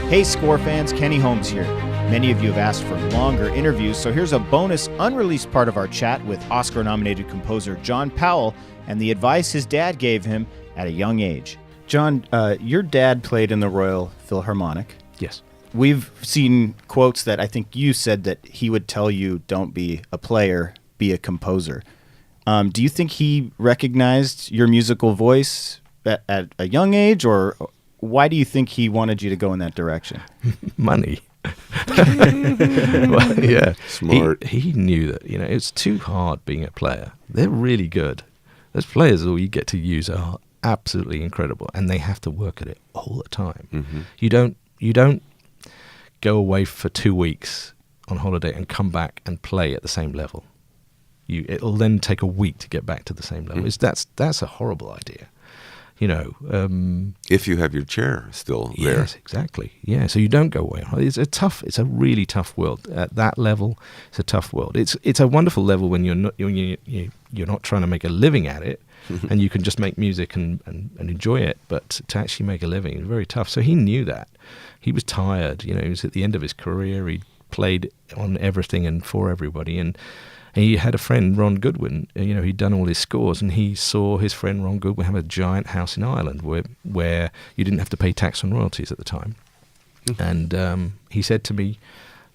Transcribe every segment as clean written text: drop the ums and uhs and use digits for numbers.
Hey Score fans, Kenny Holmes here. Many of you have asked for longer interviews, so here's a bonus unreleased part of our chat with Oscar-nominated composer John Powell and the advice his dad gave him at a young age. John, your dad played in the Royal Philharmonic. Yes. We've seen quotes that I think you said that he would tell you, don't be a player, be a composer. Do you think he recognized your musical voice at a young age, or why do you think he wanted you to go in that direction? Money. Well, yeah. Smart. He knew that, it's too hard being a player. They're really good. Those players, all you get to use are absolutely incredible, and they have to work at it all the time. Mm-hmm. You don't go away for 2 weeks on holiday and come back and play at the same level. It'll then take a week to get back to the same level. That's a horrible idea. If you have your chair still there. Yes, exactly. Yeah, so you don't go away. It's a really tough world. At that level, it's a tough world. It's a wonderful level when you're not trying to make a living at it, and you can just make music and enjoy it. But to actually make a living is very tough. So he knew that. He was tired. He was at the end of his career. He played on everything and for everybody, and he had a friend, Ron Goodwin. He'd done all his scores, and he saw his friend Ron Goodwin have a giant house in Ireland where you didn't have to pay tax on royalties at the time. And he said to me,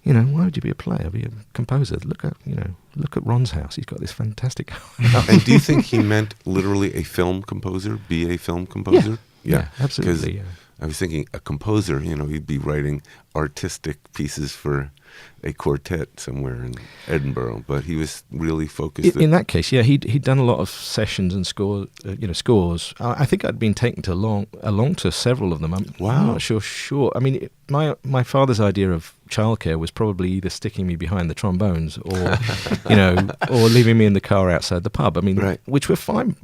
why would you be a player? Be a composer. Look at Ron's house. He's got this fantastic house. And do you think he meant literally a film composer? Be a film composer? Yeah, absolutely. Yeah. I was thinking a composer, he'd be writing artistic pieces for a quartet somewhere in Edinburgh, but he was really focused. In that case, yeah, he'd done a lot of sessions and scores. I think I'd been taken along to several of them. I'm not sure. I mean, my father's idea of childcare was probably either sticking me behind the trombones or, or leaving me in the car outside the pub. I mean, right. Which were fine.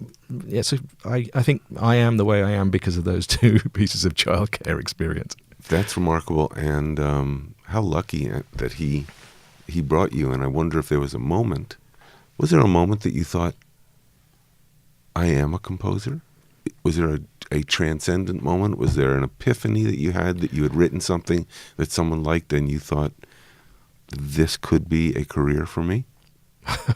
Yeah, so I think I am the way I am because of those two pieces of childcare experience. That's remarkable, and how lucky that he brought you. And I wonder if there was a moment. Was there a moment that you thought, I am a composer? Was there a transcendent moment? Was there an epiphany that you had written something that someone liked and you thought, this could be a career for me?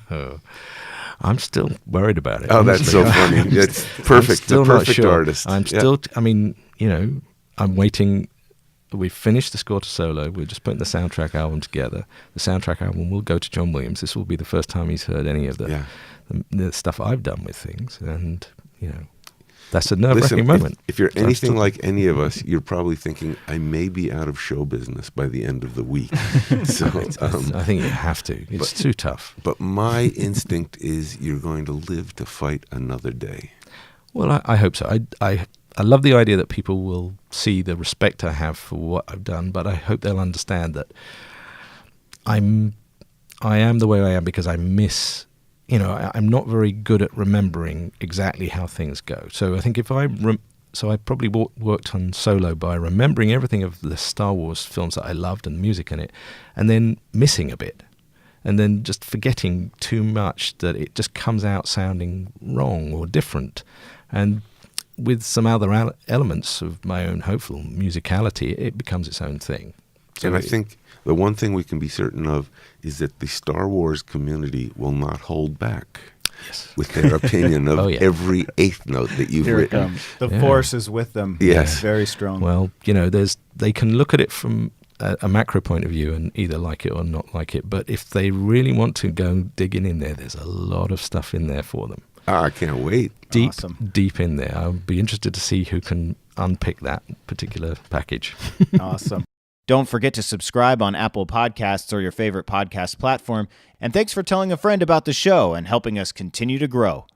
I'm still worried about it. Oh, honestly. That's so funny. It's perfect. The perfect artist. I'm still, I'm waiting. We've finished the score to Solo. We're just putting the soundtrack album together. The soundtrack album will go to John Williams. This will be the first time he's heard any of the stuff I've done with things. And, that's a nerve-wracking moment. If you're anything like any of us, you're probably thinking, I may be out of show business by the end of the week. So I think you have to. It's too tough. But my instinct is you're going to live to fight another day. Well, I hope so. I love the idea that people will see the respect I have for what I've done, but I hope they'll understand that I am the way I am because I miss. I'm not very good at remembering exactly how things go. So I think I probably worked on Solo by remembering everything of the Star Wars films that I loved and the music in it, and then missing a bit, and then just forgetting too much that it just comes out sounding wrong or different. And with some other elements of my own hopeful musicality, it becomes its own thing. So and I think the one thing we can be certain of is that the Star Wars community will not hold back with their opinion of every eighth note that you've written. It comes. The force is with them. Yes. Very strong. Well, they can look at it from a macro point of view and either like it or not like it. But if they really want to go digging in there's a lot of stuff in there for them. I can't wait. Deep in there. I'll be interested to see who can unpick that particular package. Awesome. Don't forget to subscribe on Apple Podcasts or your favorite podcast platform. And thanks for telling a friend about the show and helping us continue to grow.